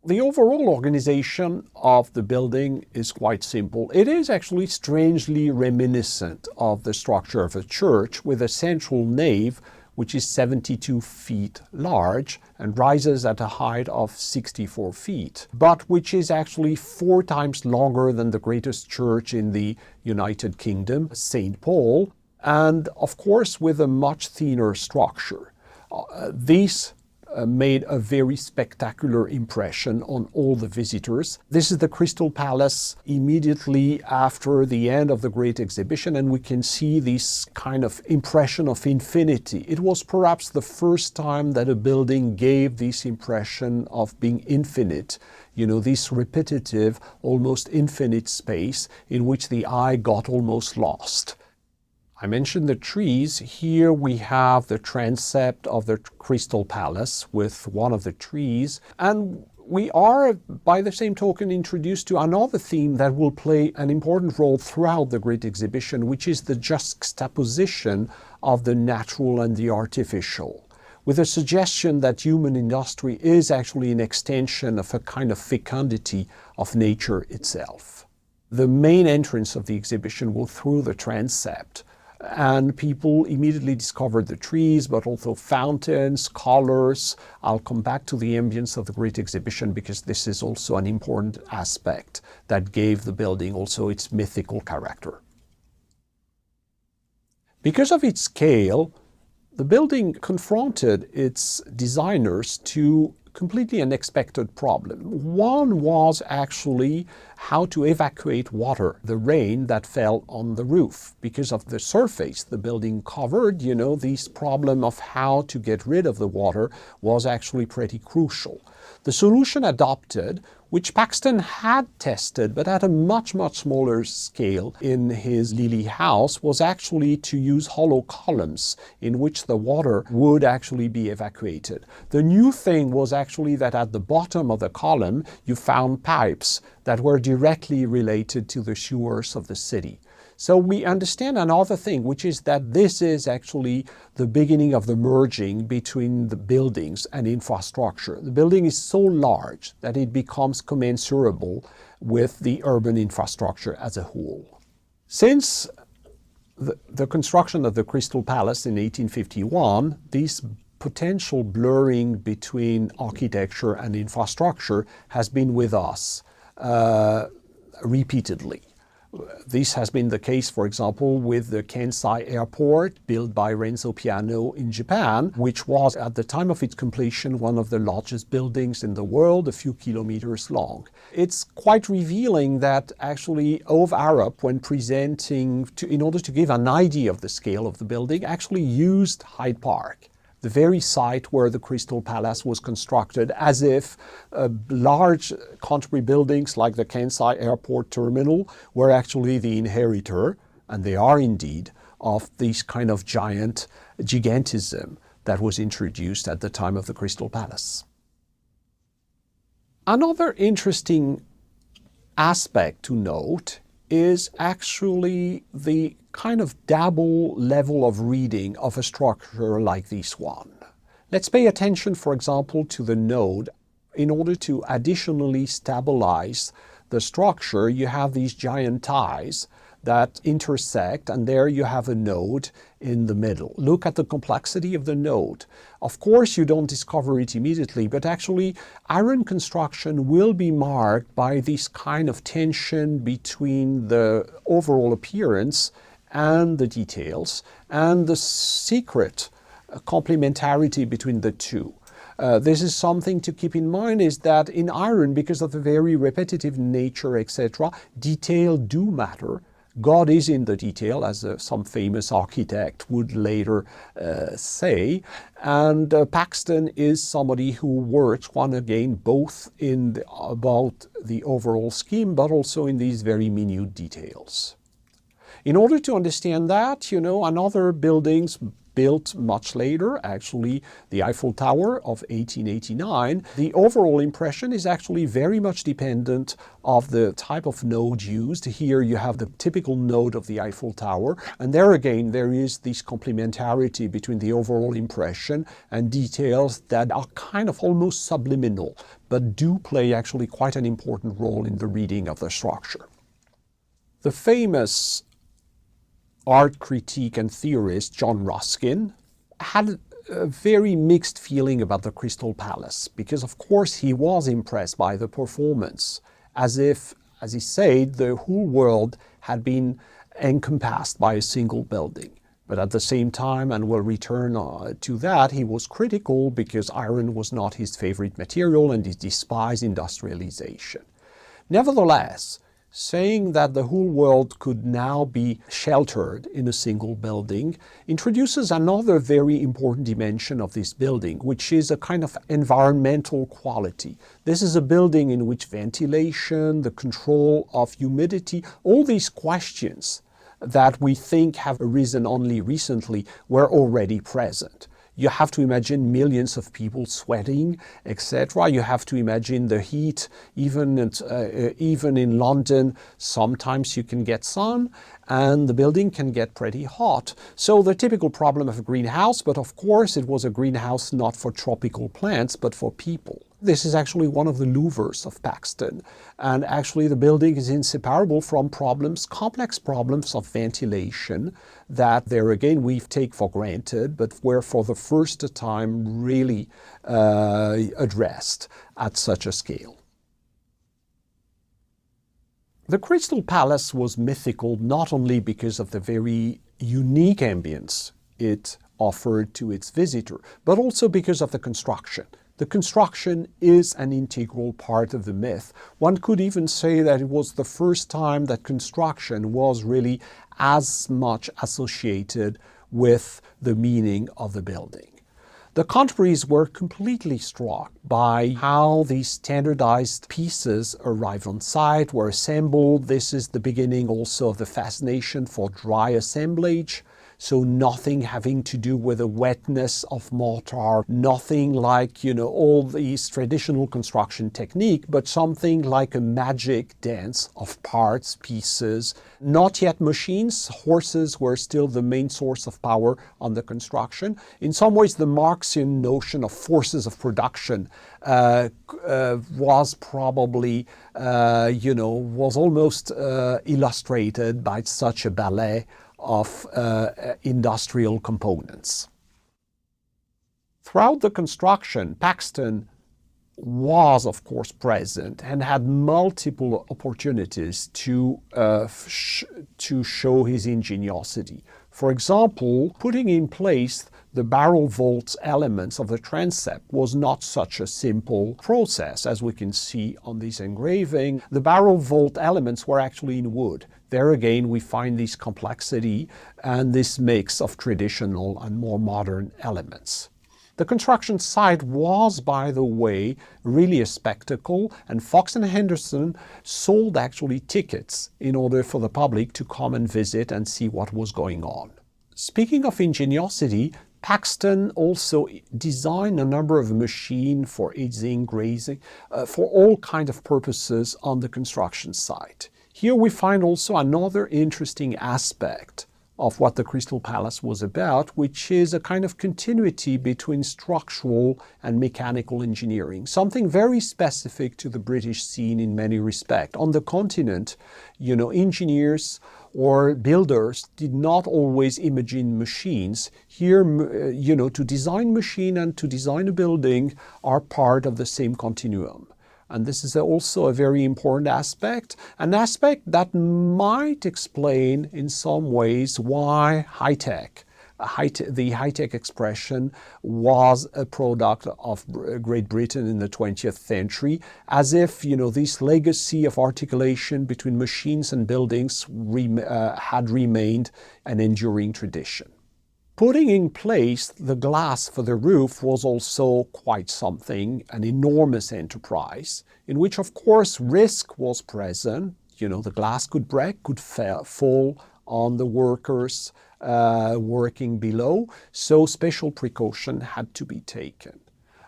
The overall organization of the building is quite simple. It is actually strangely reminiscent of the structure of a church, with a central nave which is 72 feet large and rises at a height of 64 feet, but which is actually 4 times longer than the greatest church in the United Kingdom, St. Paul, and of course with a much thinner structure. These made a very spectacular impression on all the visitors. This is the Crystal Palace immediately after the end of the Great Exhibition, and we can see this kind of impression of infinity. It was perhaps the first time that a building gave this impression of being infinite, this repetitive, almost infinite space in which the eye got almost lost. I mentioned the trees. Here we have the transept of the Crystal Palace with one of the trees. And we are, by the same token, introduced to another theme that will play an important role throughout the Great Exhibition, which is the juxtaposition of the natural and the artificial, with a suggestion that human industry is actually an extension of a kind of fecundity of nature itself. The main entrance of the exhibition was through the transept, and people immediately discovered the trees, but also fountains, colors. I'll come back to the ambience of the Great Exhibition because this is also an important aspect that gave the building also its mythical character. Because of its scale, the building confronted its designers to completely unexpected problem. One was actually how to evacuate water, the rain that fell on the roof. Because of the surface the building covered, this problem of how to get rid of the water was actually pretty crucial. The solution adopted, which Paxton had tested but at a much smaller scale in his Lily house, was actually to use hollow columns in which the water would actually be evacuated. The new thing was actually that at the bottom of the column you found pipes that were directly related to the sewers of the city. So we understand another thing, which is that this is actually the beginning of the merging between the buildings and infrastructure. The building is so large that it becomes commensurable with the urban infrastructure as a whole. Since the construction of the Crystal Palace in 1851, this potential blurring between architecture and infrastructure has been with us repeatedly. This has been the case, for example, with the Kansai Airport, built by Renzo Piano in Japan, which was, at the time of its completion, one of the largest buildings in the world, a few kilometers long. It's quite revealing that actually Ove Arup, when presenting, in order to give an idea of the scale of the building, actually used Hyde Park, the very site where the Crystal Palace was constructed, as if large country buildings like the Kansai Airport Terminal were actually the inheritor, and they are indeed, of this kind of gigantism that was introduced at the time of the Crystal Palace. Another interesting aspect to note is actually the kind of double level of reading of a structure like this one. Let's pay attention, for example, to the node. In order to additionally stabilize the structure, you have these giant ties that intersect, and there you have a node in the middle. Look at the complexity of the node. Of course, you don't discover it immediately, but actually iron construction will be marked by this kind of tension between the overall appearance and the details, and the secret complementarity between the two. This is something to keep in mind, is that in iron, because of the very repetitive nature, etc., detail do matter. God is in the detail, as some famous architect would later say. And Paxton is somebody who works, once again, both about the overall scheme, but also in these very minute details. In order to understand that, another buildings built much later, actually the Eiffel Tower of 1889, the overall impression is actually very much dependent of the type of node used. Here you have the typical node of the Eiffel Tower, and there again there is this complementarity between the overall impression and details that are kind of almost subliminal, but do play actually quite an important role in the reading of the structure. The famous art critic and theorist John Ruskin had a very mixed feeling about the Crystal Palace, because of course he was impressed by the performance, as if, as he said, the whole world had been encompassed by a single building. But at the same time, and we'll return to that, he was critical because iron was not his favorite material and he despised industrialization. Nevertheless, saying that the whole world could now be sheltered in a single building introduces another very important dimension of this building, which is a kind of environmental quality. This is a building in which ventilation, the control of humidity, all these questions that we think have arisen only recently were already present. You have to imagine millions of people sweating, etc. You have to imagine the heat, even in London, sometimes you can get sun and the building can get pretty hot. So the typical problem of a greenhouse, but of course it was a greenhouse not for tropical plants, but for people. This is actually one of the louvers of Paxton, and actually the building is inseparable from complex problems of ventilation that there again we take for granted, but were for the first time really addressed at such a scale. The Crystal Palace was mythical not only because of the very unique ambience it offered to its visitor, but also because of the construction. The construction is an integral part of the myth. One could even say that it was the first time that construction was really as much associated with the meaning of the building. The contemporaries were completely struck by how these standardized pieces arrived on site, were assembled. This is the beginning also of the fascination for dry assemblage. So nothing having to do with the wetness of mortar, nothing like, all these traditional construction technique, but something like a magic dance of parts, pieces. Not yet machines. Horses were still the main source of power on the construction. In some ways, the Marxian notion of forces of production was probably, was almost illustrated by such a ballet of industrial components. Throughout the construction, Paxton was, of course, present and had multiple opportunities to show his ingenuity. For example, putting in place the barrel vault elements of the transept was not such a simple process. As we can see on this engraving, the barrel vault elements were actually in wood. There again, we find this complexity and this mix of traditional and more modern elements. The construction site was, by the way, really a spectacle, and Fox and Henderson sold actually tickets in order for the public to come and visit and see what was going on. Speaking of ingenuity, Paxton also designed a number of machines for edging, grazing, for all kinds of purposes on the construction site. Here we find also another interesting aspect of what the Crystal Palace was about, which is a kind of continuity between structural and mechanical engineering, something very specific to the British scene in many respects. On the continent, engineers or builders did not always imagine machines. Here, to design machine and to design a building are part of the same continuum. And this is also a very important aspect, an aspect that might explain in some ways why high-tech, the high-tech expression was a product of Great Britain in the 20th century, as if, this legacy of articulation between machines and buildings had remained an enduring tradition. Putting in place the glass for the roof was also quite something, an enormous enterprise, in which, of course, risk was present. The glass could break, could fall on the workers working below, so special precaution had to be taken.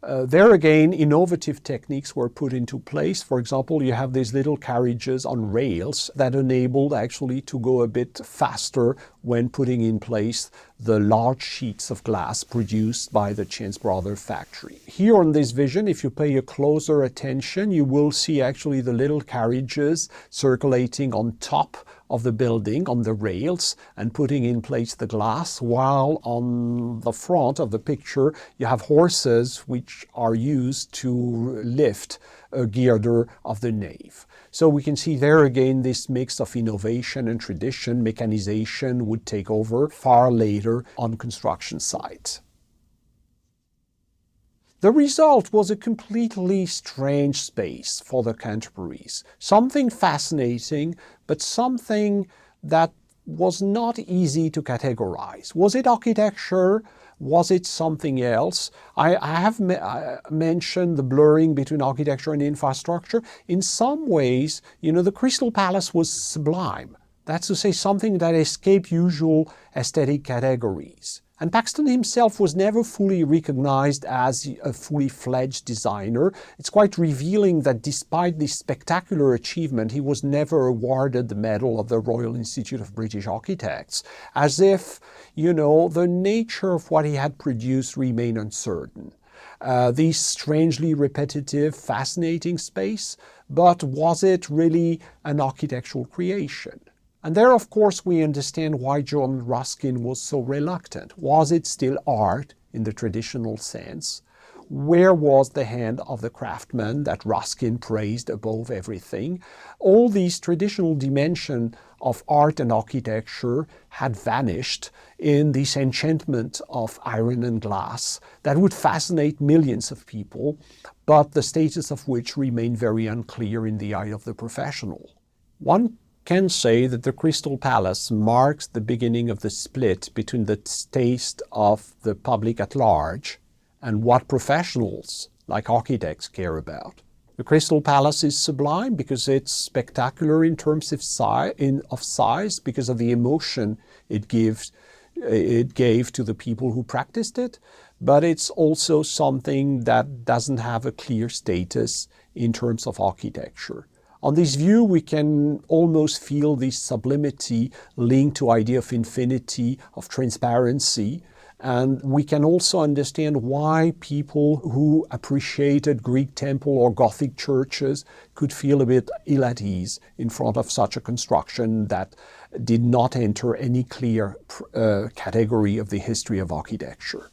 There again, innovative techniques were put into place. For example, you have these little carriages on rails that enabled actually to go a bit faster when putting in place the large sheets of glass produced by the Chance Brothers factory. Here on this vision, if you pay a closer attention, you will see actually the little carriages circulating on top of the building on the rails and putting in place the glass, while on the front of the picture you have horses which are used to lift a girder of the nave. So we can see there again this mix of innovation and tradition. Mechanization would take over far later on construction sites. The result was a completely strange space for the Canterburys. Something fascinating, but something that was not easy to categorize. Was it architecture? Was it something else? I have mentioned the blurring between architecture and infrastructure. In some ways, the Crystal Palace was sublime. That's to say, something that escaped usual aesthetic categories. And Paxton himself was never fully recognized as a fully fledged designer. It's quite revealing that despite this spectacular achievement, he was never awarded the medal of the Royal Institute of British Architects, as if, the nature of what he had produced remained uncertain. This strangely repetitive, fascinating space, but was it really an architectural creation? And there, of course, we understand why John Ruskin was so reluctant. Was it still art in the traditional sense? Where was the hand of the craftsman that Ruskin praised above everything? All these traditional dimensions of art and architecture had vanished in this enchantment of iron and glass that would fascinate millions of people, but the status of which remained very unclear in the eye of the professional. One can say that the Crystal Palace marks the beginning of the split between the taste of the public at large and what professionals like architects care about. The Crystal Palace is sublime because it's spectacular in terms of size, because of the emotion it gave to the people who practiced it, but it's also something that doesn't have a clear status in terms of architecture. On this view, we can almost feel this sublimity linked to idea of infinity, of transparency, and we can also understand why people who appreciated Greek temple or Gothic churches could feel a bit ill at ease in front of such a construction that did not enter any clear category of the history of architecture.